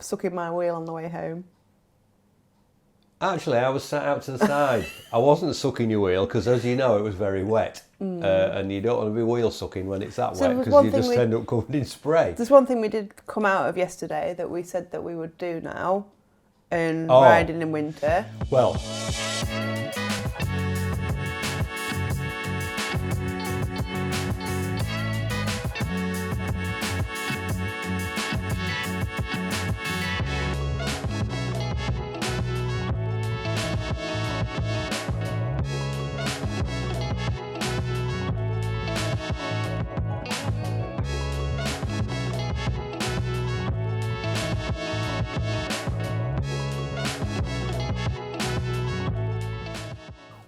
Sucking my wheel on the way home. Actually, I was sat out to the side. I wasn't sucking your wheel because, as you know, it was very wet. And you don't want to be wheel sucking when it's that wet because you just end up covered in spray. There's one thing we did come out of yesterday that we said that we would do now in riding in winter. Well,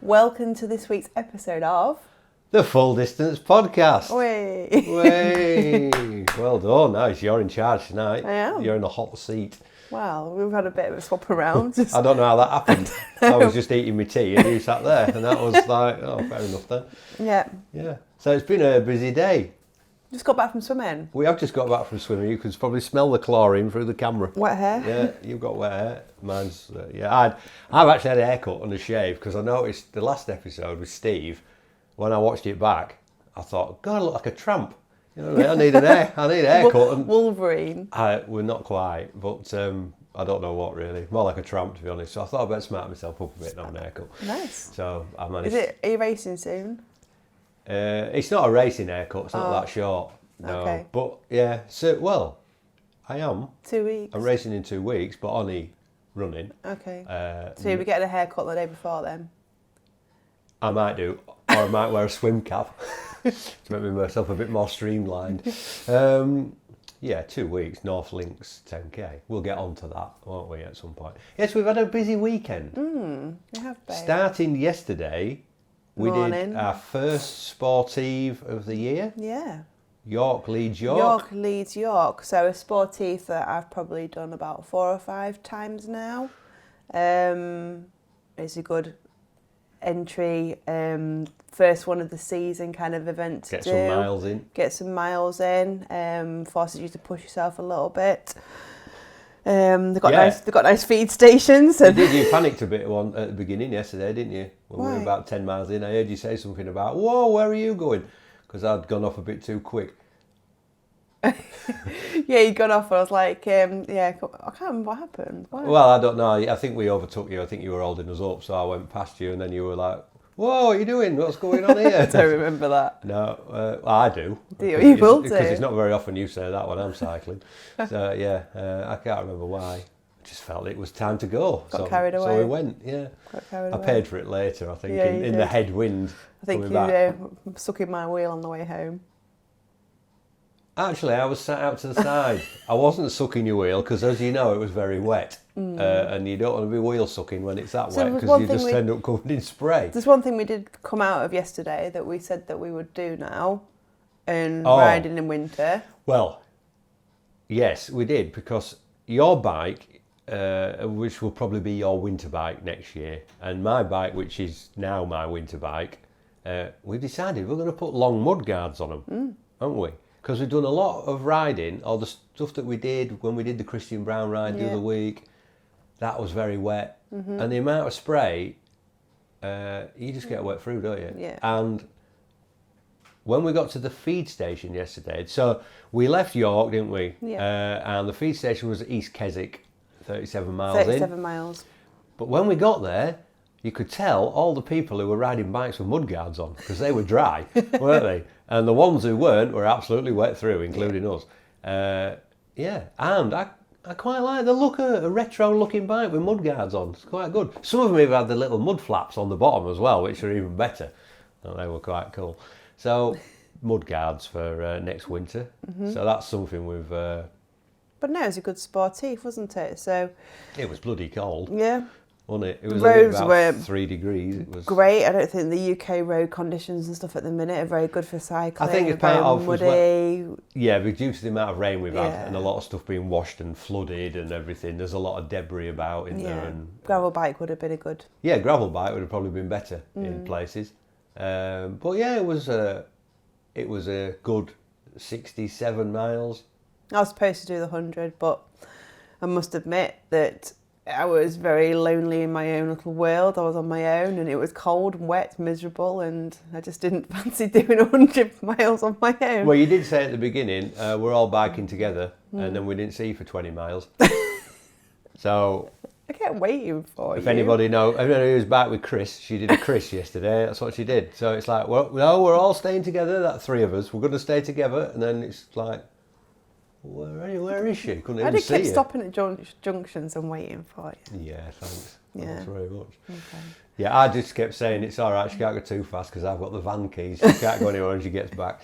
Welcome to this week's episode of the Full Distance Podcast. Way. Well done. Nice. You're in charge tonight. I am. You're in the hot seat. Well, we've had a bit of a swap around. I don't know how that happened. I was just eating my tea and you sat there, and that was like, oh, fair enough then. Yeah. So it's been a busy day. Just got back from swimming. We have just got back from swimming. You can probably smell the chlorine through the camera. Wet hair. Yeah, you've got wet hair. Mine's I've actually had a haircut and a shave because I noticed the last episode with Steve. When I watched it back, I thought, God, I look like a tramp. You know what I mean? I need a haircut. And Wolverine. we're not quite, but I don't know what really. More like a tramp, to be honest. So I thought I'd better smart myself up a bit and have an haircut. Nice. So I managed. Are you racing soon? It's not a racing haircut. It's not that short. No. Okay. But yeah. So I am. 2 weeks. I'm racing in 2 weeks, but only running. Okay. So you'll be getting a haircut the day before then? I might do, or I might wear a swim cap to make myself a bit more streamlined. 2 weeks, North Links 10k. We'll get on to that, won't we, at some point? Yes, we've had a busy weekend. You have, babe. Starting yesterday, we did our first sportive of the year. Yeah. York Leeds York. York Leeds York. So a sportive that I've probably done about 4 or 5 times now. It's a good entry, first one of the season kind of event to Get some miles in. Get some miles in. Forces you to push yourself a little bit. They've got nice feed stations. You did. You panicked a bit at the beginning yesterday, didn't you? When Why? we were about 10 miles in, I heard you say something about, whoa, where are you going? Because I'd gone off a bit too quick. Yeah, you got off and I was like, I can't remember what happened. Why? Well, I don't know. I think we overtook you. I think you were holding us up, so I went past you and then you were like, whoa, what are you doing? What's going on here? I don't remember that. No, I do. You will do. Because it's not very often you say that when I'm cycling. So, I can't remember why. I just felt it was time to go. Got carried away. So we went, Got carried I away. paid for it later, I think, Yeah, in the headwind. I think coming you back. sucking my wheel on the way home. Actually, I was sat out to the side. I wasn't sucking your wheel because, as you know, it was very wet. And you don't want to be wheel sucking when it's that wet because you just end up covered in spray. There's one thing we did come out of yesterday that we said that we would do now in riding in winter. Well, yes, we did, because your bike, which will probably be your winter bike next year, and my bike, which is now my winter bike, we decided we're going to put long mud guards on them, haven't we? Because we've done a lot of riding, all the stuff that we did when we did the Christian Brown ride the other week, that was very wet. And the amount of spray, you just get wet through, don't you? Yeah. And when we got to the feed station yesterday, so we left York, didn't we? Yeah. And the feed station was at East Keswick, 37 miles in. 37 miles. But when we got there, you could tell all the people who were riding bikes with mud guards on, because they were dry, weren't they? And the ones who weren't were absolutely wet through, including us. And I quite like the look of a retro-looking bike with mud guards on. It's quite good. Some of them even had the little mud flaps on the bottom as well, which are even better. And they were quite cool. So, mud guards for next winter. So that's something we've... But no, it was a good sportive, wasn't it? So It was bloody cold, yeah, wasn't it? It was roads about were 3 degrees. It was great. I don't think the UK road conditions and stuff at the minute are very good for cycling. I think it's Very part of muddy. Yeah, but due to the amount of rain we've had Yeah. and a lot of stuff being washed and flooded and everything, there's a lot of debris about in there. And Gravel bike would have been a good. yeah, gravel bike would have probably been better in places. But yeah, it was a good 67 miles. I was supposed to do the 100, but I must admit that I was very lonely in my own little world. I was on my own, and it was cold and wet, miserable, and I just didn't fancy doing 100 miles on my own. Well, you did say at the beginning, we're all biking together, and then we didn't see you for 20 miles. So I kept waiting for you. if anybody knows who's back with Chris, she did a Chris yesterday. That's what she did. So it's like, well, no, we're all staying together. That 3 of us, we're going to stay together. And then it's like, where is she? Couldn't I even did see keep you. stopping at junctions and waiting for you. Yeah, thanks. Yeah. Thanks very much. Okay. Yeah, I just kept saying it's all right. She can't go too fast because I've got the van keys. She can't go anywhere when she gets back.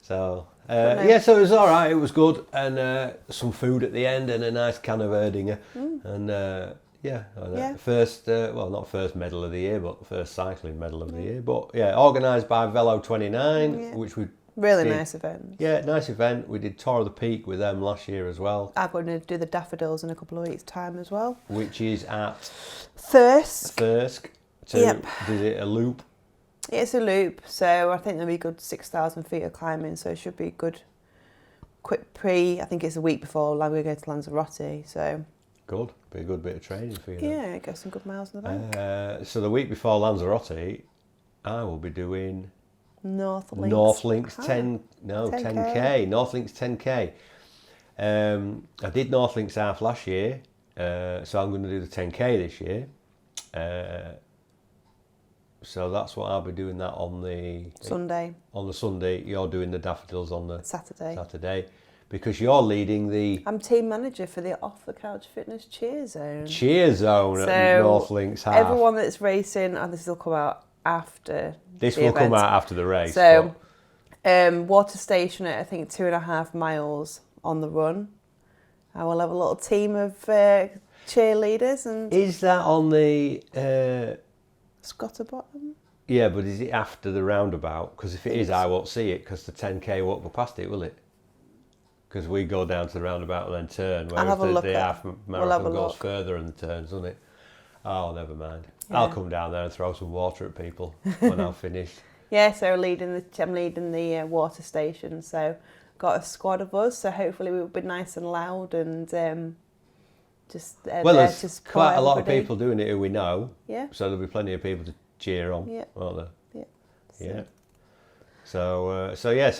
So yeah, so it was all right. It was good, and some food at the end, and a nice can of Erdinger, and first, well, not first medal of the year, but first cycling medal of the year. But yeah, organised by Velo 29, which we really did. nice event. Yeah, nice event. We did Tour of the Peak with them last year as well. I'm going to do the daffodils in a couple of weeks' time as well. Which is at Thirsk. Yep. Is it a loop? It's a loop, so I think there'll be good 6,000 feet of climbing, so it should be good. Quick I think it's a week before we go to Lanzarote, so. Good, be a good bit of training for you. Yeah, get some good miles in the bank. So the week before Lanzarote, I will be doing North Links 10K. North Links 10K. I did North Links half last year, so I'm going to do the 10K this year. So that's what I'll be doing that on the Sunday. On the Sunday, you're doing the daffodils on the Saturday. Because you're leading the I'm team manager for the Off the Couch Fitness Cheer Zone. Cheer Zone at North Links half. Everyone that's racing, this will come out after. This will come out after the race. So, water station at I think 2.5 miles on the run. I will have a little team of cheerleaders and. Is that on the? Scotterbottom? Yeah, but is it after the roundabout? Because if it is, I won't see it because the 10K won't go past it, will it? Because we go down to the roundabout and then turn, whereas the half marathon goes further and turns, doesn't it? Oh, never mind. Yeah. I'll come down there and throw some water at people when I'm finished. Yeah, so I'm leading the water station, so got a squad of us, so hopefully we'll be nice and loud and there's quite a lot of people doing it who we know. Yeah. So there'll be plenty of people to cheer on, won't there? Yeah. Yeah. So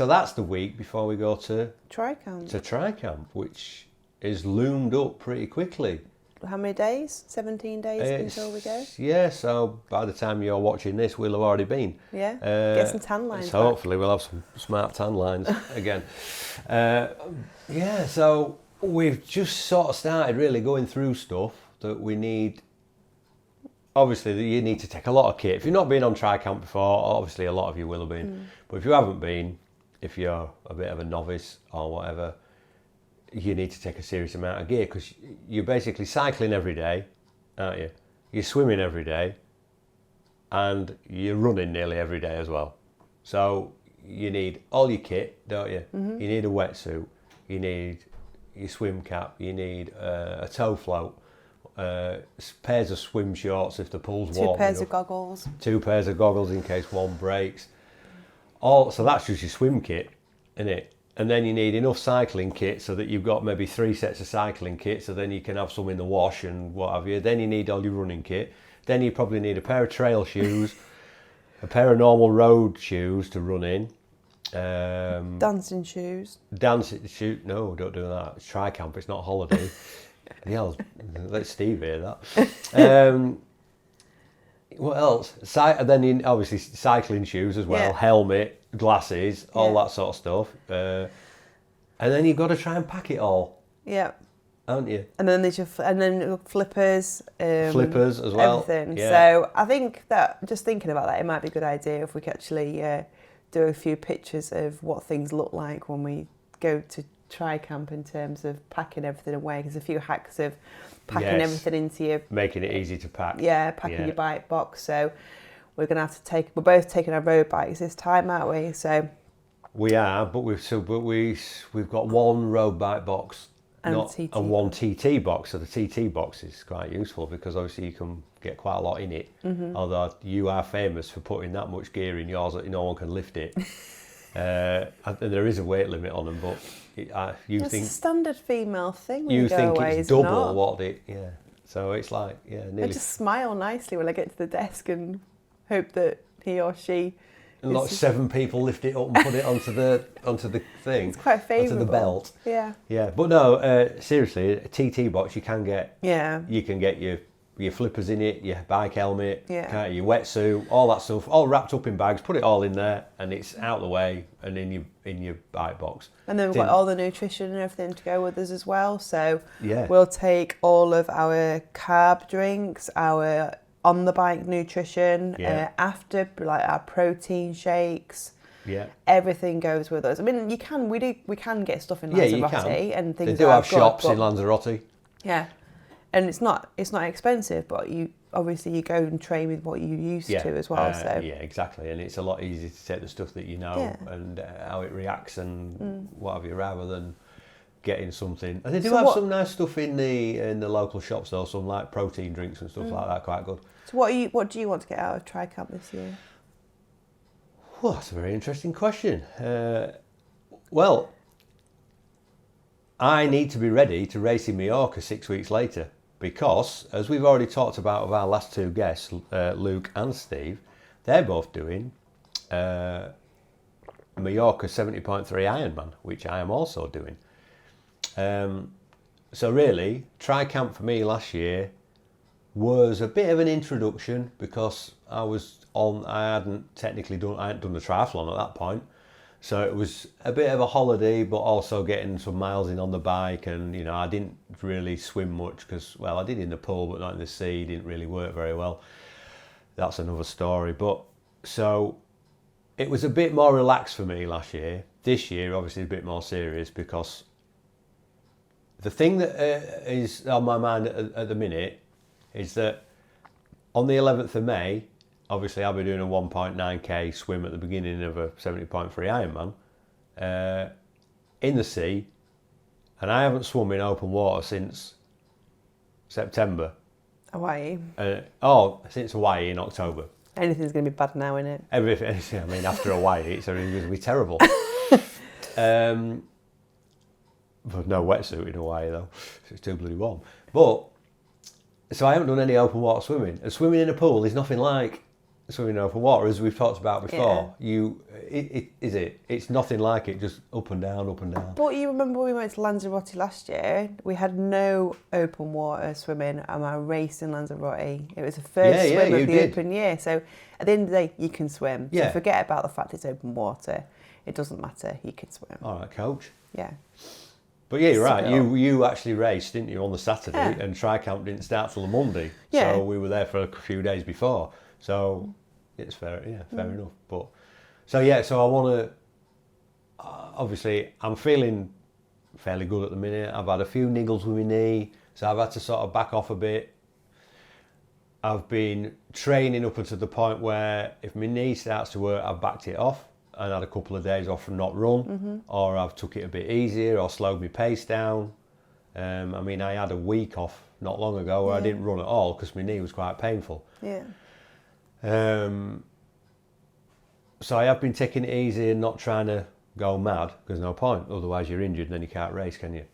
that's the week before we go to Tri-Camp. which is loomed up pretty quickly. How many days? 17 days until we go? Yeah, so by the time you're watching this, we'll have already been. Yeah, get some tan lines So hopefully we'll have some smart tan lines again. So we've just sort of started really going through stuff that we need. Obviously, you need to take a lot of kit. If you've not been on Tri-Camp before, obviously a lot of you will have been. But if you haven't been, if you're a bit of a novice or whatever, you need to take a serious amount of gear because you're basically cycling every day, aren't you? You're swimming every day and you're running nearly every day as well. So you need all your kit, don't you? Mm-hmm. You need a wetsuit, you need your swim cap, you need a tow float, pairs of swim shorts if the pool's warm. 2 pairs of goggles. 2 pairs of goggles in case one breaks. So that's just your swim kit, isn't it? And then you need enough cycling kit so that you've got maybe 3 sets of cycling kit, so then you can have some in the wash and what have you. Then you need all your running kit. Then you probably need a pair of trail shoes, a pair of normal road shoes to run in. Dancing shoes. No, don't do that. It's Tri-Camp, it's not holiday. Let Steve hear that. What else? Then obviously cycling shoes as well, helmet, glasses, all that sort of stuff. And then you've got to try and pack it all. Yeah. Haven't you? And then there's flippers. Flippers as well. Everything. Yeah. So I think that just thinking about that, it might be a good idea if we could actually do a few pictures of what things look like when we go to Tri-Camp in terms of packing everything away. There's a few hacks of packing everything into your... Making it easy to pack. Yeah, packing your bike box. So we're going to have to we're both taking our road bikes this time, aren't we? So... We are, but we've got one road bike box and one TT box. So the TT box is quite useful because obviously you can get quite a lot in it. Mm-hmm. Although you are famous for putting that much gear in yours that no one can lift it. And there is a weight limit on them, but you It's think a standard female thing when you you go think away, it's is it double not? what it, yeah. So it's like, yeah, I nearly. just smile nicely when I get to the desk and hope that he or she. And like 7 people lift it up and put it onto the thing. It's quite favourable. Onto the belt. Yeah. Yeah, but no, seriously, a TT box you can get. Yeah. You can get your flippers in it, your bike helmet, Yeah. your wetsuit, all that stuff, all wrapped up in bags. Put it all in there, and it's out the way and in your bike box. And then we've got all the nutrition and everything to go with us as well. So Yeah. we'll take all of our carb drinks, our on the bike nutrition, Yeah. after, like our protein shakes. Yeah. Everything goes with us. I mean, we can get stuff in Yeah, you Lanzarote can. and They things. do are have shops good, in Lanzarote. Yeah, and it's not expensive, but you obviously you go and train with what you used to as well. So yeah, exactly, and it's a lot easier to take the stuff that you know Yeah. and how it reacts and what have you, rather than getting something. And they do So have what- some nice stuff in the local shops though, some like protein drinks and stuff like that, quite good. So what do you want to get out of Tri-Camp this year? Well, that's a very interesting question. Well, I need to be ready to race in Mallorca 6 weeks later because, as we've already talked about with our last 2 guests, Luke and Steve, they're both doing Mallorca 70.3 Ironman, which I am also doing. So really, Tri-Camp for me last year was a bit of an introduction because I hadn't done the triathlon at that point. So it was a bit of a holiday, but also getting some miles in on the bike. And, I didn't really swim much because, well, I did in the pool, but not in the sea. It didn't really work very well. That's another story. But so it was a bit more relaxed for me last year. This year, obviously, a bit more serious because the thing that is on my mind at the minute is that on the 11th of May, obviously I'll be doing a 1.9k swim at the beginning of a 70.3 Ironman in the sea, and I haven't swum in open water since September. Hawaii. Since Hawaii in October. Anything's going to be bad now, innit? Everything. I mean, after Hawaii, it's going to be terrible. But no wetsuit in Hawaii though. It's too bloody warm. But so I haven't done any open water swimming, and swimming in a pool is nothing like swimming in open water, as we've talked about before. Yeah. It's nothing like it, just up and down, up and down. But you remember when we went to Lanzarote last year? We had no open water swimming, and I raced in Lanzarote. It was the first swim of the open year. So at the end of the day, you can swim. So forget about the fact it's open water. It doesn't matter. You can swim. All right, coach. Yeah. But yeah, you're right. You actually raced, didn't you, on the Saturday, and Tri-Camp didn't start till the Monday. Yeah. So we were there for a few days before. So it's fair, fair enough. But so I want to. Obviously, I'm feeling fairly good at the minute. I've had a few niggles with my knee, so I've had to sort of back off a bit. I've been training up until the point where if my knee starts to hurt, I've backed it off and had a couple of days off and not run, or I've took it a bit easier or slowed my pace down. I mean, I had a week off not long ago where I didn't run at all because my knee was quite painful. Yeah. So I have been taking it easy and not trying to go mad, because no point, otherwise you're injured and then you can't race, can you?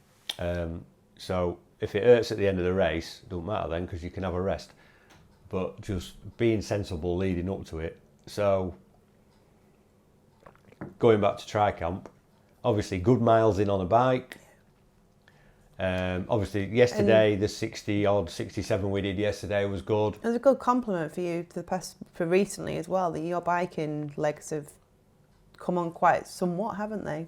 So if it hurts at the end of the race, it doesn't matter then because you can have a rest. But just being sensible leading up to it. So going back to Tri-Camp, obviously good miles in on a bike. Obviously yesterday, the 67 we did yesterday was good. It was a good compliment for you for recently as well, that your biking legs have come on quite somewhat, haven't they?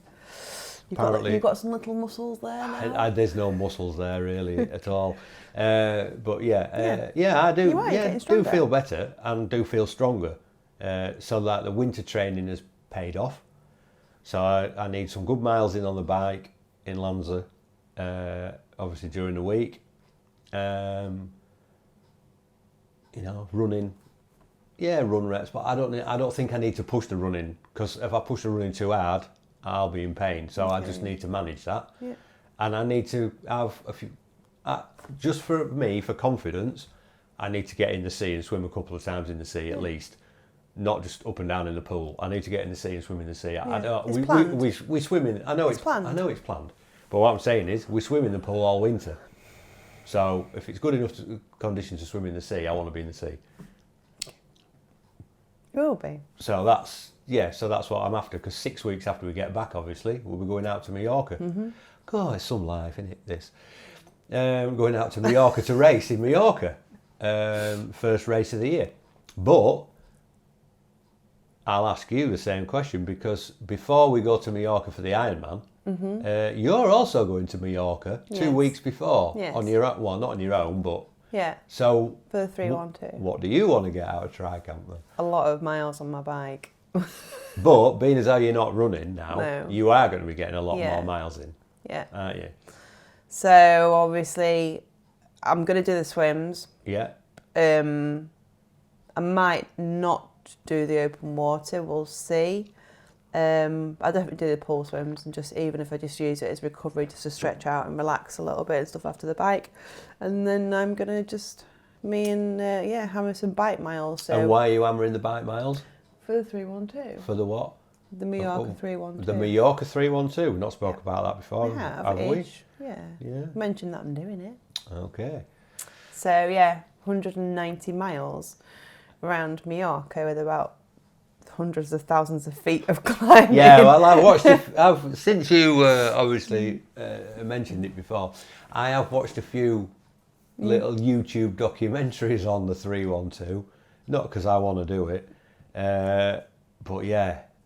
You've got some little muscles there now. There's no muscles there really at all. But I do. You are, yeah, do feel better and do feel stronger. So that the winter training has paid off. So I need some good miles in on the bike in Lanza, obviously during the week. Running. Yeah, run reps, but I don't think I need to push the running, because if I push the running too hard, I'll be in pain. So I just need to manage that. Yeah. And I need to have a few, just for me, for confidence, I need to get in the sea and swim a couple of times in the sea at least. not just up and down in the pool. I need to get in the sea and swim in the sea. We swim in. I know it's planned. I know it's planned. But what I'm saying is, we swim in the pool all winter. So if it's good enough conditions to swim in the sea, I want to be in the sea. It will be. So that's what I'm after. Because 6 weeks after we get back, obviously, we'll be going out to Mallorca. God, it's some life, isn't it? This going out to Mallorca to race in Mallorca, first race of the year. But I'll ask you the same question, because before we go to Mallorca for the Ironman, you're also going to Mallorca 2 weeks before on your own. Well, not on your own, but So for the 312. What do you want to get out of Tri-Camp then? A lot of miles on my bike. But being as though you're not running now, No. you are going to be getting a lot more miles in, Yeah. aren't you? So obviously, I'm going to do the swims. Yeah. I might not do the open water. We'll see. I'll definitely do the pool swims, and just even if I just use it as recovery, just to stretch out and relax a little bit and stuff after the bike. And then I'm gonna just hammer some bike miles. So And why are you hammering the bike miles? for the 312. For the what? The Mallorca 312. The Mallorca 312. We've not spoke about that before, have we? Ish. Yeah. Mentioned that I'm doing it. Okay. So 190 miles around Mallorca with about hundreds of thousands of feet of climbing. Yeah, well, I watched since you obviously mentioned it before, I have watched a few little YouTube documentaries on the 312, not because I want to do it, but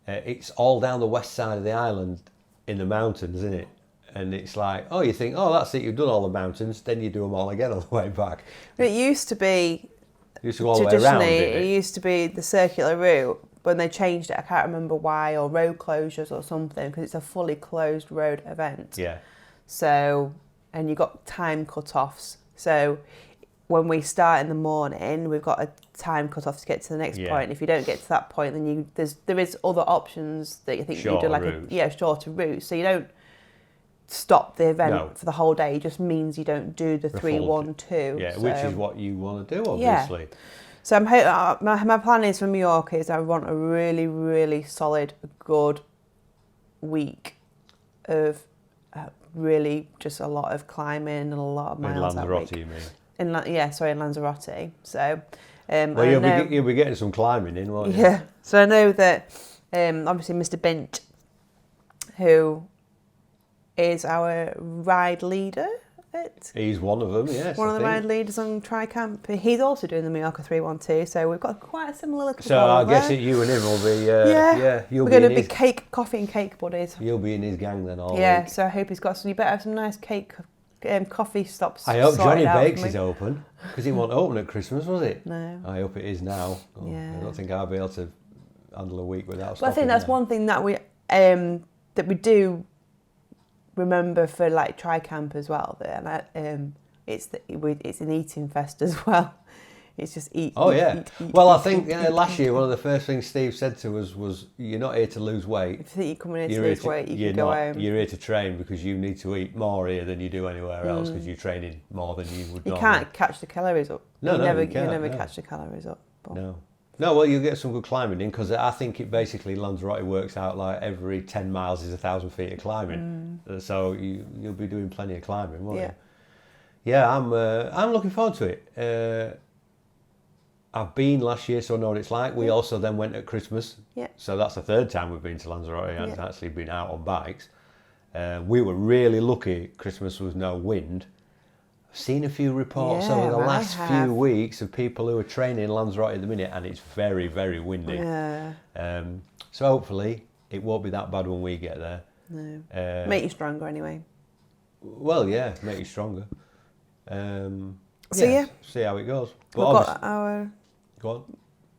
it's all down the west side of the island in the mountains, isn't it? And it's like, you think, that's it, you've done all the mountains, then you do them all again on the way back. But it used to be, you used to go all the way around, didn't it used to be the circular route. When they changed it, I can't remember why, or road closures or something, because it's a fully closed road event. Yeah. So, and you've got time cut-offs. So when we start in the morning, we've got a time cut-off to get to the next point. If you don't get to that point, then there is other options that you think you do, like a shorter route. So you don't stop the event for the whole day. It just means you don't do the 312. Yeah, which is what you want to do, obviously. Yeah. So I'm my plan is for Mallorca is I want a really, really solid, good week of really just a lot of climbing and a lot of miles in Lanzarote, you mean? In Lanzarote. So you'll be getting some climbing in, won't you? Yeah. So I know that obviously Mr. Bint, who is our ride leader. He's one of them, yes. One of the ride leaders on Tri-Camp. He's also doing the Mallorca 312, so we've got quite a similar little So I guess you and him will be, we're going to be coffee and cake buddies. You'll be in his gang then all week. So I hope he's got some, you better have some nice cake, coffee stops. I hope Johnny Bakes is open, because he wasn't open at Christmas, was it? No. I hope it is now. I don't think I'll be able to handle a week without stopping. But I think that's one thing that we do remember for like Tri-Camp as well, and it's an eating fest as well. It's just eat. I think last year one of the first things Steve said to us was, "You're not here to lose weight. If you think you're coming here to lose weight, you can go home. You're here to train because you need to eat more here than you do anywhere else because you're training more than you would. You normally. can't catch the calories up. You never can't, catch the calories up. But. No, well, you get some good climbing in, because I think it basically Lanzarote works out like every 10 miles is 1,000 feet of climbing. So you'll be doing plenty of climbing, won't you? Yeah, I'm looking forward to it. I've been last year, so I know what it's like. We also then went at Christmas. Yeah. So that's the third time we've been to Lanzarote and actually been out on bikes. We were really lucky Christmas was no wind. I've seen a few reports over the last few weeks of people who are training in Lanzarote at the minute, and it's very, very windy. Yeah. So hopefully it won't be that bad when we get there. No. Make you stronger anyway. Well, make you stronger. See how it goes. But we've got our... Go on.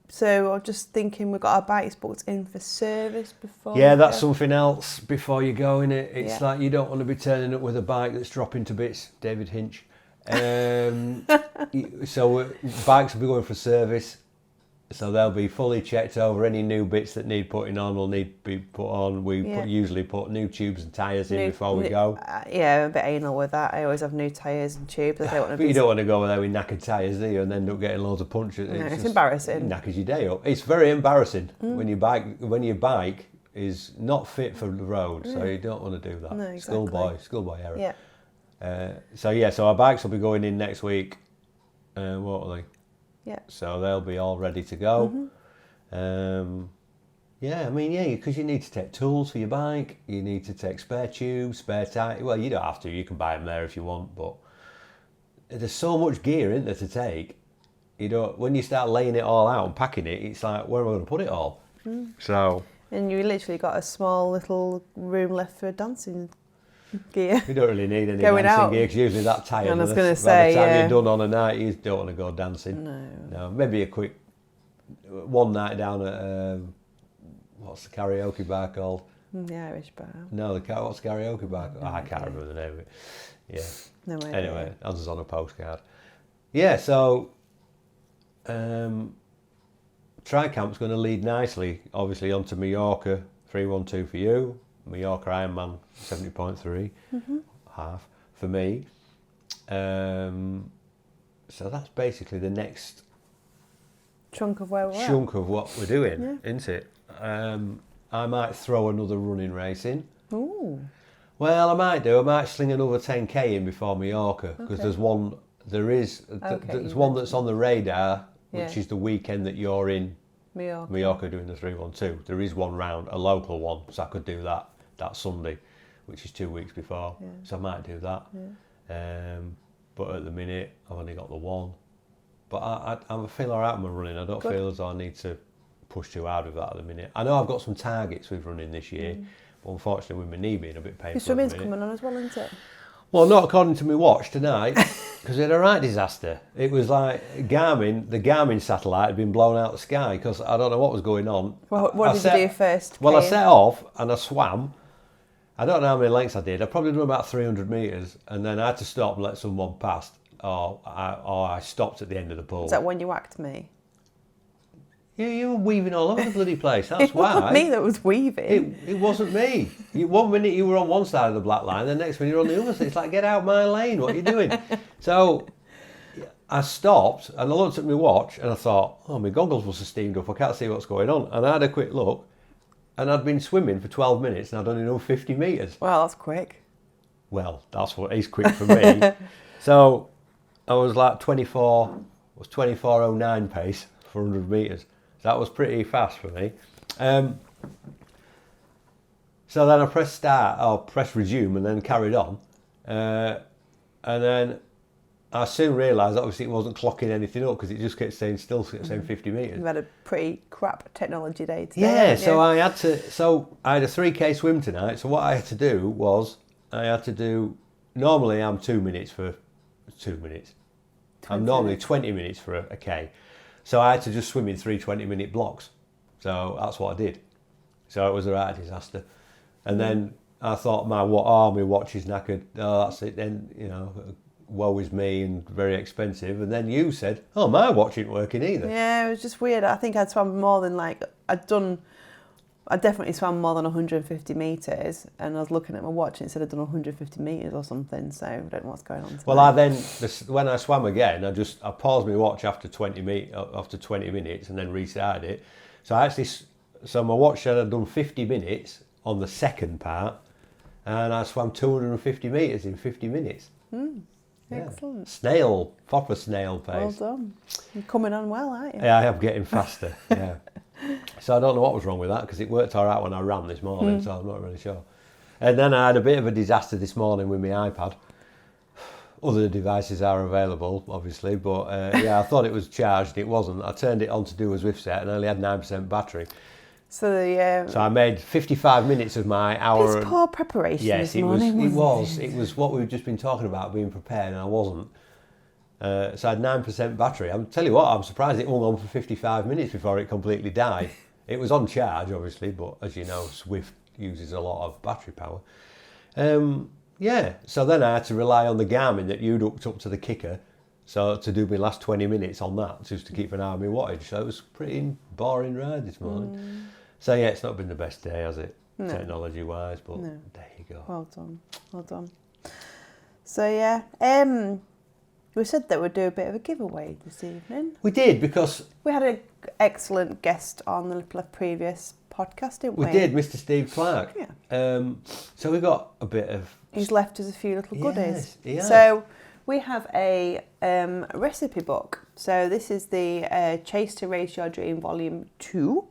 So I'm just thinking we've got our bikes booked in for service before. Yeah, that's something else before you go in it. It's like you don't want to be turning up with a bike that's dropping to bits. David Hinch. So bikes will be going for service So they'll be fully checked over. Any new bits that need putting on will need to be put on. We usually put new tubes and tyres in before we go. Yeah, I'm a bit anal with that. I always have new tyres and tubes. I don't want to But you don't want to go there with knackered tyres, do you? And end up getting loads of punctures. No, it's embarrassing. Knackers your day up. It's very embarrassing when your bike is not fit for the road. So you don't want to do that. No, exactly. Schoolboy error. Yeah. So our bikes will be going in next week. Won't they? Yeah. So they'll be all ready to go. Because you need to take tools for your bike. You need to take spare tubes, spare tyre. Well, you don't have to. You can buy them there if you want. But there's so much gear in there to take. When you start laying it all out and packing it, it's like, where am I going to put it all? So. And you literally got a small little room left for dancing gear. You don't really need any Going dancing out. gear because usually that tired. And I was going to By the say, time you're done on a night, you don't want to go dancing. No. Maybe a quick one night down at what's the karaoke bar called? The Irish bar. No, what's the karaoke bar called? I can't remember the name of it. Yeah. No idea. Anyway, I was on a postcard. Yeah, so Tricamp's going to lead nicely, obviously, onto Mallorca 312 for you, Mallorca Ironman 70.3, half for me. So that's basically the next chunk of where we're chunk of what we're doing, isn't it? I might throw another running race in. Ooh. Well, I might do. I might sling another 10k in before Mallorca because there's one. There's one that's on the radar, which is the weekend that you're in Mallorca doing the 312. There is one round, a local one, so I could do that Sunday, which is 2 weeks before. Yeah. So I might do that. Yeah. But at the minute, I've only got the one. But I feel all right with my running. I don't feel as though I need to push too hard with that at the minute. I know I've got some targets with running this year, but unfortunately with my knee being a bit painful. Your swimming's coming on as well, isn't it? Well, not according to my watch tonight, because it had a right disaster. It was like the Garmin satellite had been blown out of the sky because I don't know what was going on. What did you do first? Well, I set off and I swam. I don't know how many lengths I did. I probably did about 300 metres, and then I had to stop and let someone pass, or I stopped at the end of the pool. Is that when you whacked me? Yeah, you were weaving all over the bloody place. That's why. It wasn't me that was weaving. It wasn't me. 1 minute you were on one side of the black line, the next minute you're on the other side. It's like, get out my lane, what are you doing? So I stopped and I looked at my watch and I thought, oh, my goggles must have steamed up. I can't see what's going on. And I had a quick look and I'd been swimming for 12 minutes and I'd only done 50 metres. Well, that's quick. Well, that's what is quick for me. So I was like 24:09 pace for 100 metres. That was pretty fast for me. So then I pressed start, or pressed resume, and then carried on. And then I soon realised, obviously, it wasn't clocking anything up because it just kept staying still, kept saying 50 metres. You had a pretty crap technology day today. Yeah, so I had a 3k swim tonight. So what I had to do was, normally I'm 2 minutes for 2 minutes. I'm normally 20 minutes for a k. So I had to just swim in 3 20-minute blocks. So that's what I did. So it was a right disaster. And then I thought, my watch is knackered. Oh, that's it then, woe is me and very expensive. And then you said, oh, my watch isn't working either. Yeah, it was just weird. I think I'd swam more than I definitely swam more than 150 metres, and I was looking at my watch and it said I'd done 150 metres or something, so I don't know what's going on tonight. Well, when I swam again, I paused my watch after 20 minutes and then restarted it. So my watch said I'd done 50 minutes on the second part, and I swam 250 metres in 50 minutes. Excellent. Proper snail pace. Well done. You're coming on well, aren't you? Yeah, I am getting faster, yeah. So I don't know what was wrong with that because it worked all right when I ran this morning, so I'm not really sure. And then I had a bit of a disaster this morning with my iPad. Other devices are available, obviously, but I thought it was charged. It wasn't. I turned it on to do a Zwift set and I only had 9% battery. So I made 55 minutes of my hour. It's poor preparation yes, this morning, it was what we've just been talking about, being prepared, and I wasn't. So I had 9% battery. I'm tell you what, I'm surprised it hung on for 55 minutes before it completely died. It was on charge, obviously, but as you know, Zwift uses a lot of battery power. So then I had to rely on the Garmin that you'd hooked up to the kicker So to do my last 20 minutes on that, just to keep an eye on my wattage. So it was a pretty boring ride this morning. So yeah, it's not been the best day, has it? No. Technology-wise, but No. there you go. Well done. Well done. So yeah, we said that we'd do a bit of a giveaway this evening. We did, because We had an excellent guest on the previous podcast, didn't we? we did, Mr. Steve Clark. Yeah. So we got a bit of... He's left us a few little goodies. Yes, he has. So we have a recipe book. So this is the Chase to Race Your Dream Volume 2.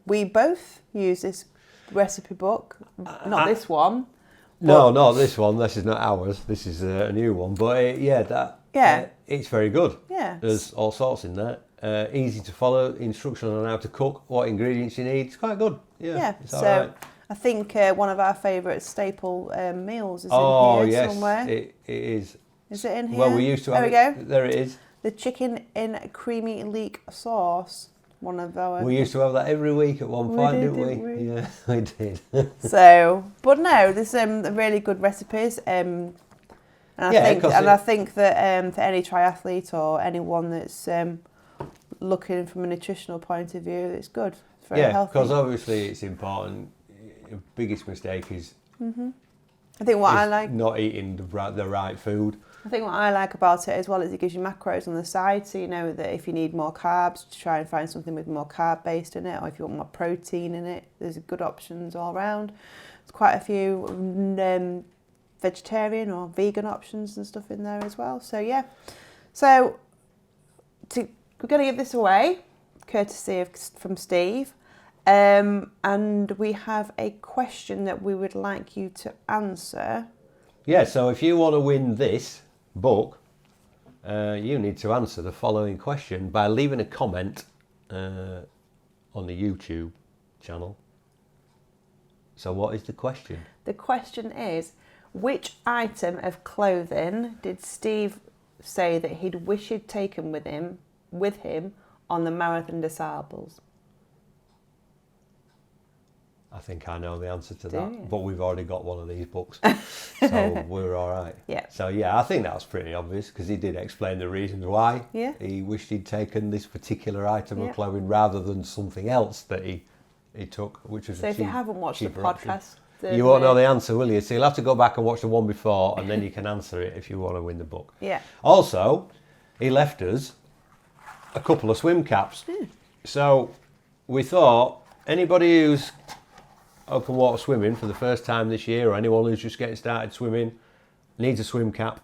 We both use this recipe book, not this one. No, not this one. This is not ours. This is a new one. But it's very good. Yeah. There's all sorts in there. Easy to follow, instructions on how to cook, what ingredients you need. It's quite good. Yeah. It's so all right. I think one of our favourite staple meals is in here somewhere. It is. Is it in here? Well, we used to have There we go. There it is. The chicken in creamy leek sauce. One of our... We used to have that every week at one point, didn't we? Yeah, we did. So, but no, there's really good recipes. And I think that for any triathlete or anyone that's looking from a nutritional point of view, it's good. It's very healthy. Because obviously it's important. The biggest mistake is I think what I like not eating the right food. I think what I like about it as well is it gives you macros on the side, so you know that if you need more carbs, to try and find something with more carb based in it, or if you want more protein in it, there's good options all around. There's quite a few vegetarian or vegan options and stuff in there as well. So yeah, we're going to give this away, courtesy from Steve, and we have a question that we would like you to answer. Yeah, so if you want to win this book, you need to answer the following question by leaving a comment on the YouTube channel. So what is the question? The question is, which item of clothing did Steve say that he'd wish he'd taken with him on the Marathon des Sables? I think I know the answer to Do that, you? but we've already got one of these books, so we're all right. Yeah. So yeah, I think that was pretty obvious because he did explain the reasons why Yeah. he wished he'd taken this particular item Yeah. of clothing rather than something else that he took, which was So if you haven't watched the cheaper option. podcast, You won't know the answer, will you? So you'll have to go back and watch the one before, and then you can answer it if you want to win the book. Yeah. Also, he left us a couple of swim caps. So we thought anybody who's open water swimming for the first time this year, or anyone who's just getting started swimming, needs a swim cap,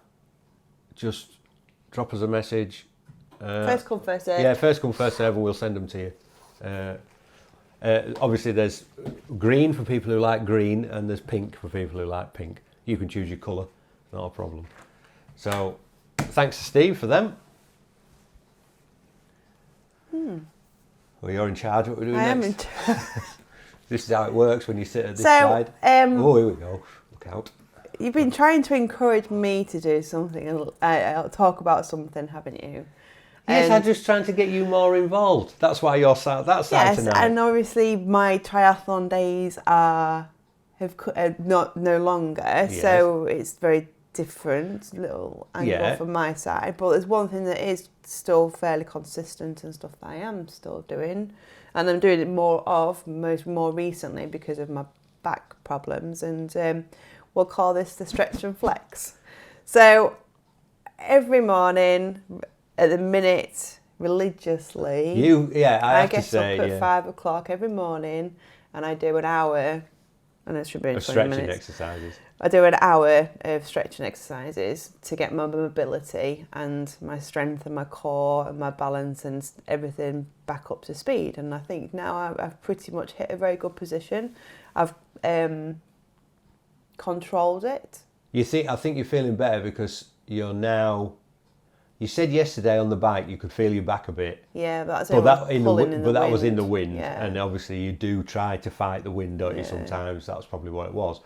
just drop us a message. First come, first served. Yeah, first come, first serve, and we'll send them to you. Obviously, there's green for people who like green, and there's pink for people who like pink. You can choose your colour, not a problem. So, thanks to Steve for them. Well, you're in charge. What we're doing I am next? in This is how it works when you sit at this So, side. Oh, here we go. Look out. You've been trying to encourage me to do something, talk about something, haven't you? Yes, I'm just trying to get you more involved. That's why you're sat that side Yes, tonight. and obviously my triathlon days are no longer, so it's very different little angle from my side. But there's one thing that is still fairly consistent and stuff that I am still doing, and I'm doing it more recently because of my back problems, and we'll call this the stretch and flex. So every morning, at the minute, religiously, I get up at 5 o'clock every morning, and I do an hour, and it should be 20 stretching minutes. exercises. I do an hour of stretching exercises to get my mobility and my strength and my core and my balance and everything back up to speed. And I think now I've pretty much hit a very good position. I've controlled it. I think you're feeling better because you're now. You said yesterday on the bike you could feel your back a bit. Yeah, but that was in the wind, yeah. and obviously you do try to fight the wind, don't you? Sometimes that's probably what it was.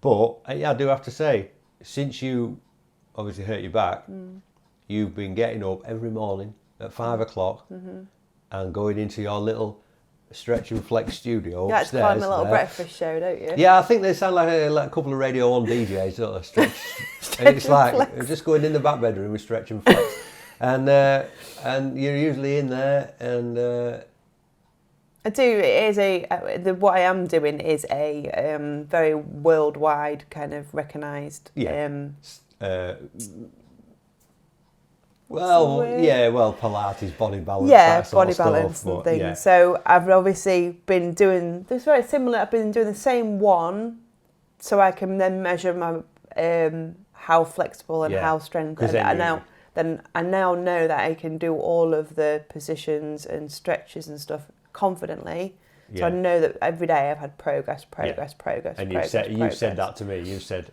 But I do have to say, since you obviously hurt your back, you've been getting up every morning at 5 o'clock and going into your little Stretch and Flex studio You like to climb upstairs a little there. breakfast show, don't you? Yeah, I think they sound like a couple of Radio 1 DJs, don't they? Stretch. And it's and like Flex. just going in the back bedroom with Stretch and Flex. And you're usually in there, and I do. It is what I am doing is a very worldwide kind of recognised. Pilates, body balance. Yeah, that sort body of stuff, balance and but, things. yeah. So I've obviously been doing this very similar. I've been doing the same one, so I can then measure my how flexible and how strength. And I now know that I can do all of the positions and stretches and stuff confidently. So I know that every day I've had progress. And you said that to me. You said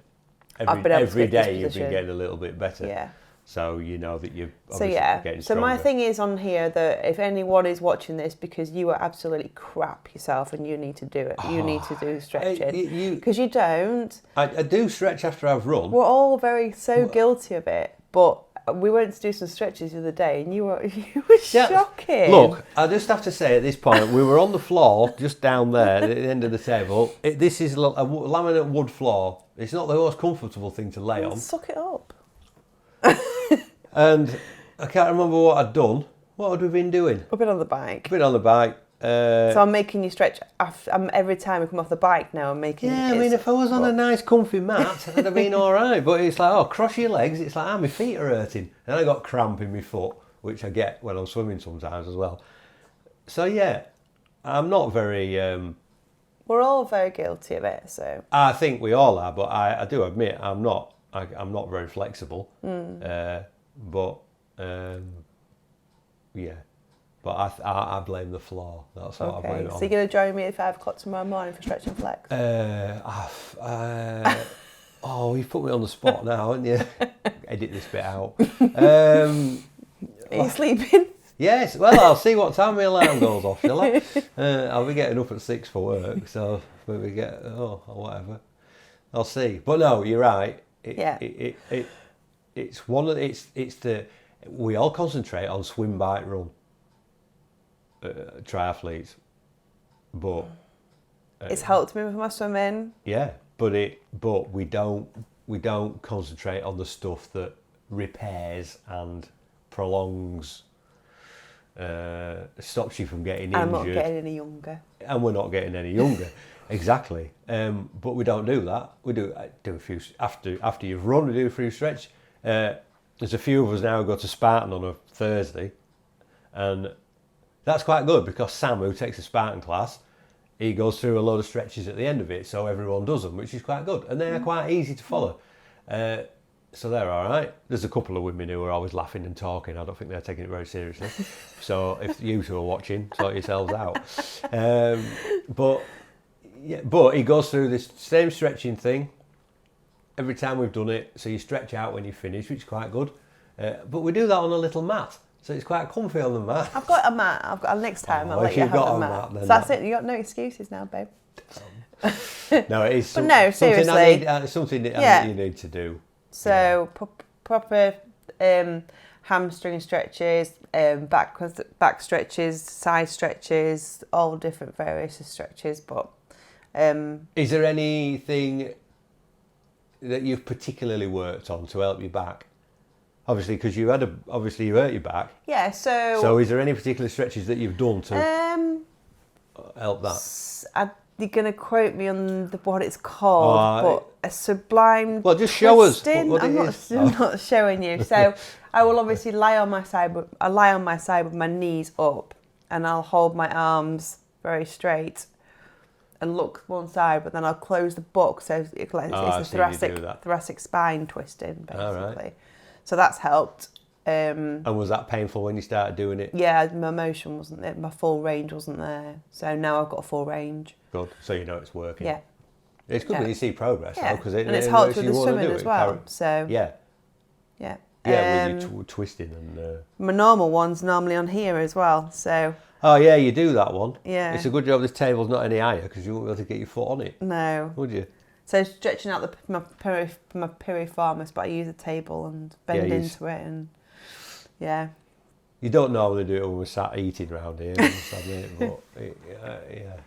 every day you've been getting a little bit better. Yeah. So you know that you're obviously getting So stronger. my thing is on here that if anyone is watching this because you are absolutely crap yourself and you need to do it, you need to do stretching because you don't. I do stretch after I've run. We're all guilty of it, but we went to do some stretches the other day and you were shocking. Look, I just have to say at this point we were on the floor just down there at the end of the table. This is a laminate wood floor. It's not the most comfortable thing to lay on. Suck it up. And I can't remember what I'd done. What had we been doing? We've been on the bike. Been on the bike. So I'm making you stretch. Every time we come off the bike now, I'm making. Yeah, I mean, if I was on a nice comfy mat, I'd have been all right. But it's like, cross your legs. It's like, my feet are hurting. And I got cramp in my foot, which I get when I'm swimming sometimes as well. So yeah, I'm not very... We're all very guilty of it, so... I think we all are, but I do admit I'm not very flexible. But I blame the floor. That's what I blame it on. So you're going to join me at 5 o'clock tomorrow morning for Stretch and Flex? You've put me on the spot now, haven't you? Edit this bit out. Are you sleeping? Yes, well, I'll see what time my alarm goes off, shall I? I'll be getting up at 6 for work, so maybe or whatever. I'll see. But no, you're right. We all concentrate on swim, bike, run. Triathletes, but it's helped me with my swimming. Yeah, but we don't concentrate on the stuff that repairs and prolongs, stops you from getting injured. I'm not getting any younger. And we're not getting any younger, exactly. But we don't do that. We do a few after you've run. We do a few stretch. There's a few of us now who go to Spartan on a Thursday, and that's quite good because Sam, who takes a Spartan class, he goes through a load of stretches at the end of it, so everyone does them, which is quite good. And they are quite easy to follow. So they're all right. There's a couple of women who are always laughing and talking. I don't think they're taking it very seriously. So if you two are watching, sort yourselves out. But he goes through this same stretching thing every time we've done it. So you stretch out when you finish, which is quite good. But we do that on a little mat. So it's quite comfy on the mat. I've got a mat. Next time I'll let you have a mat. Then so that's it. You got no excuses now, babe. No, it is. Seriously. Something that you need to do. So proper hamstring stretches, back stretches, side stretches, all different various stretches. But is there anything that you've particularly worked on to help you back? Obviously, because you hurt your back. Yeah. So is there any particular stretches that you've done to help that? You're going to quote me on what it's called, but a sublime. Well, just show us what it is. I'm not showing you. So I will obviously lie on my side with my knees up, and I'll hold my arms very straight and look one side, but then I'll close the book so it's a thoracic spine twisting, basically. All right. So that's helped. And was that painful when you started doing it? Yeah, my motion wasn't there. My full range wasn't there. So now I've got a full range. Good. So you know it's working. Yeah. It's good when you see progress, though, because and it's helped with the swimming as well. So yeah. Yeah. Yeah, with you twisting and. My normal one's normally on here as well. So. Oh yeah, you do that one. Yeah. It's a good job this table's not any higher because you won't be able to get your foot on it. No. Would you? So stretching out my piriformis, but I use a table and bend into it, and You don't normally do it when we're sat eating round here, must admit, but yeah.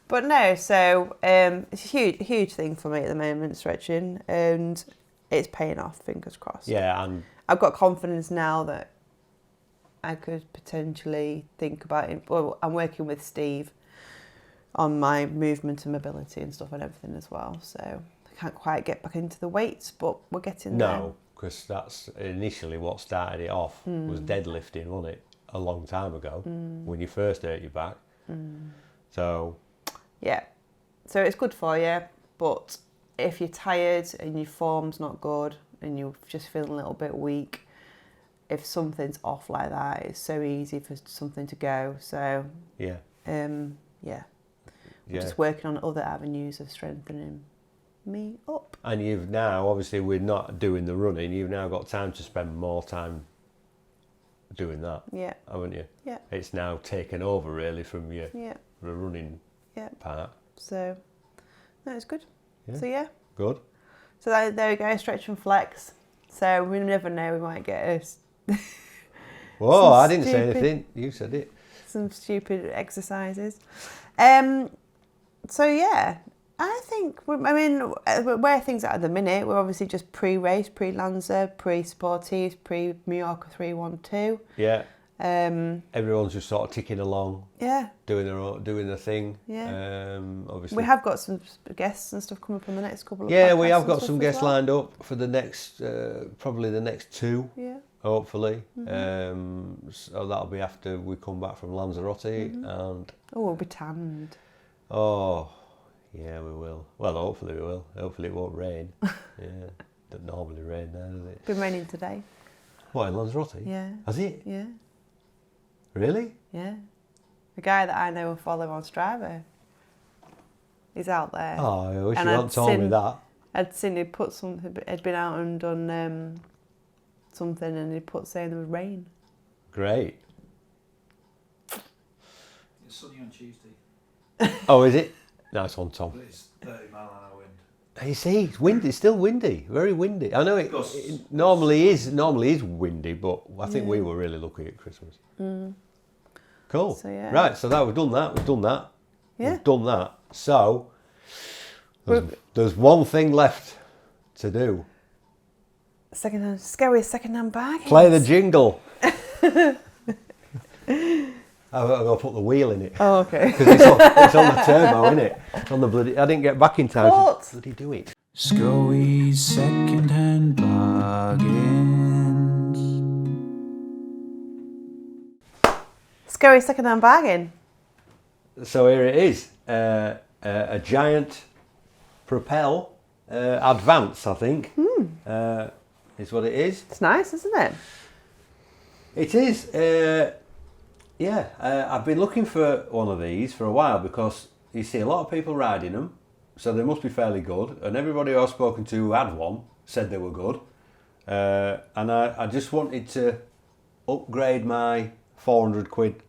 But no, so it's a huge thing for me at the moment, stretching, and it's paying off, fingers crossed. Yeah, and I've got confidence now that I could potentially think about it. Well, I'm working with Steve on my movement and mobility and stuff and everything as well, so I can't quite get back into the weights, but we're getting there. No, because that's initially what started it off, was deadlifting, wasn't it? A long time ago, when you first hurt your back. So... Yeah, so it's good for you, but if you're tired and your form's not good and you're just feeling a little bit weak, if something's off like that, it's so easy for something to go. So yeah, we're just working on other avenues of strengthening me up. And you've now, obviously, we're not doing the running. You've now got time to spend more time doing that. Yeah, haven't you? Yeah. It's now taken over really from your yeah, the running part. So that is good. Yeah. So yeah. Good. So there we go, stretch and flex. So we never know, we might get Whoa, I didn't say anything. You said it. some stupid exercises. So yeah, I think, where things are at the minute, we're obviously just pre-race, pre-Lanza, pre-Sportives, pre-Mallorca 312. Yeah. Everyone's just sort of ticking along. Yeah. Doing their thing. Yeah. Obviously. We have got some guests and stuff coming up on the next couple of Yeah, podcasts we have and got stuff some as guests well. lined up for the next, probably the next 2. Yeah. Hopefully. So that'll be after we come back from Lanzarote and... Oh, we'll be tanned. Oh, yeah, we will. Well, hopefully we will. Hopefully it won't rain. Yeah, doesn't normally rain there, does it? It's been raining today. What, in Lanzarote? Yeah. Has it? Yeah. Really? Yeah. A guy that I know and follow on Strava. He's out there. Oh, I wish And you I'd hadn't told me that. I'd seen he put something, he'd been out and done something and he put saying there was rain. Great. It's sunny on Tuesday, Oh, is it? Nice one, Tom. but it's 30-mile-an-hour wind. You see, it's windy. It's still windy. Very windy. I know it normally is windy, but I think we were really lucky at Christmas. Cool. So, yeah. Right, so we've done that. Yeah. We've done that. So there's one thing left to do. Scary second-hand bag. Play the jingle. I've got to put the wheel in it. Oh, okay. Because it's on the turbo, isn't it? It's on the bloody... I didn't get back in time What? to bloody do it. Scoey's second-hand bargains. Scary second-hand bargain. So here it is. A giant Propel Advance, I think, is what it is. It's nice, isn't it? It is. I've been looking for one of these for a while because you see a lot of people riding them, so they must be fairly good. And everybody I've spoken to who had one said they were good. And I just wanted to upgrade my 400 quid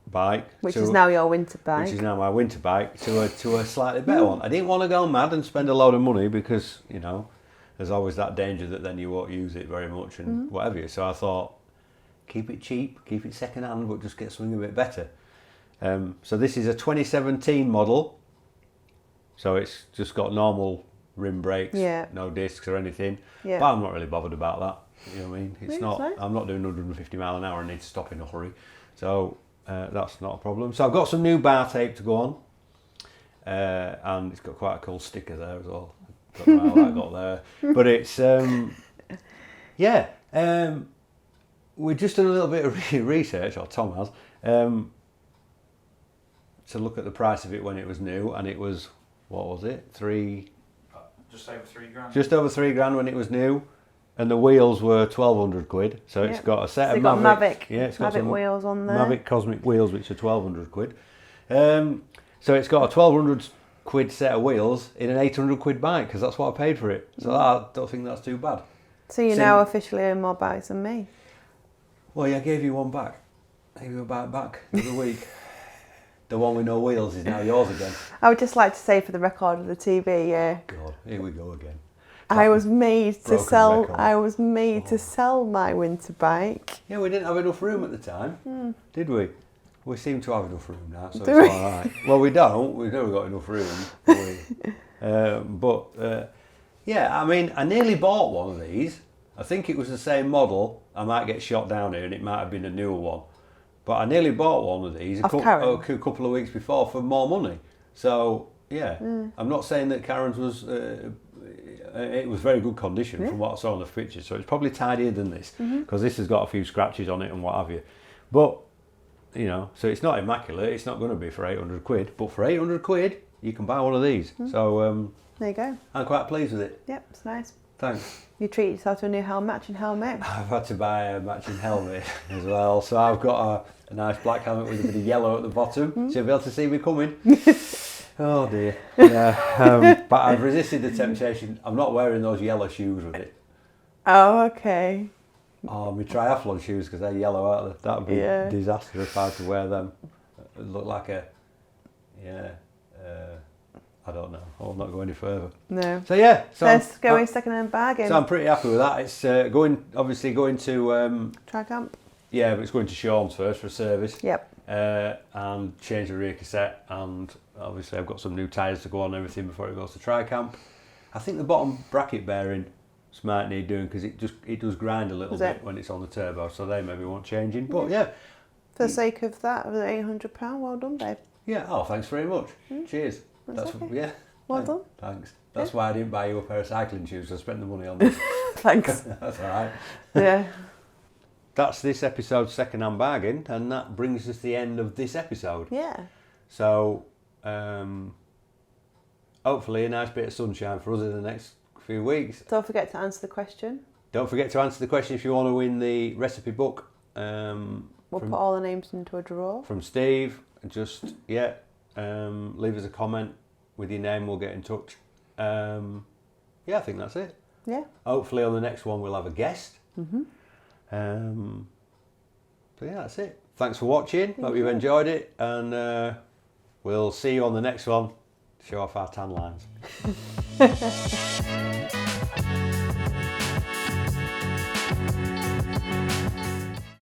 bike, Which is now your winter bike. which is now my winter bike, to a slightly better one. I didn't want to go mad and spend a load of money because, you know, there's always that danger that then you won't use it very much and whatever. So I thought, keep it cheap, keep it second hand, but just get something a bit better. So this is a 2017 model. So it's just got normal rim brakes, no discs or anything. Yeah. But I'm not really bothered about that. You know what I mean? It's Really, not. nice. I'm not doing 150 mile an hour and need to stop in a hurry. So that's not a problem. So I've got some new bar tape to go on, and it's got quite a cool sticker there as well. Don't know how that got there, but it's we've just done a little bit of research, or Tom has, to look at the price of it when it was new, and it was, what was it, Just over $3,000. just over £3,000 when it was new, and the wheels were 1,200 quid. So it's got a set So of got Mavic, Mavic some wheels on there. Mavic Cosmic wheels, which are 1,200 quid. So it's got a 1,200 quid set of wheels in an 800 quid bike, because that's what I paid for it. So I don't think that's too bad. So you now officially own more bikes than me. Well, yeah, I gave you one back. I gave you a bike back the other week. The one with no wheels is now yours again. I would just like to say for the record of the TV, God, here we go again. I was made to Broken sell. record. I was made to sell my winter bike. Yeah, we didn't have enough room at the time, did we? We seem to have enough room now, so Do it's we? all right. Well, we don't. We've never got enough room. Yeah, I mean, I nearly bought one of these. I think it was the same model. I might get shot down here, and it might have been a newer one. But I nearly bought one of these a Off Karen? couple of weeks before for more money. So yeah, I'm not saying that Karen's was. It was very good condition from what I saw on the pictures. So it's probably tidier than this because this has got a few scratches on it and what have you. But you know, so it's not immaculate. It's not going to be for 800 quid. But for 800 quid, you can buy one of these. So There you go. I'm quite pleased with it. Yep, it's nice. Thanks. You treat yourself to a new matching helmet. I've had to buy a matching helmet as well. So I've got a nice black helmet with a bit of yellow at the bottom. So you'll be able to see me coming. Oh dear. Yeah. But I've resisted the temptation. I'm not wearing those yellow shoes with it. Oh, okay. Oh, my triathlon shoes because they're yellow, aren't they? That would be Yeah. a disaster if I had to wear them. It'd look like a, I don't know. I'll not go any further. No. So yeah. First going second-hand bargain. So I'm pretty happy with that. It's going to Try camp. yeah, but it's going to Sean's first for a service. Yep. And change the rear cassette, and obviously I've got some new tyres to go on and everything before it goes to tri camp. I think the bottom bracket bearing might need doing because it does grind a little bit when it's on the turbo, so they maybe want changing. But yeah, For the sake of that, of the £800, well done, babe. yeah. Oh, thanks very much. Cheers. That's okay. Yeah. Well done. Thanks. That's why I didn't buy you a pair of cycling shoes. I spent the money on this. Thanks. That's all right. Yeah. That's this episode's second-hand bargain, and that brings us to the end of this episode. Yeah. So, hopefully a nice bit of sunshine for us in the next few weeks. Don't forget to answer the question. Don't forget to answer the question if you want to win the recipe book. We'll put all the names into a drawer. From Steve. Just, leave us a comment with your name, we'll get in touch. I think that's it. Yeah. Hopefully on the next one we'll have a guest. So yeah, that's it. Thanks for watching. Hope you've enjoyed it, and we'll see you on the next one. Show off our tan lines.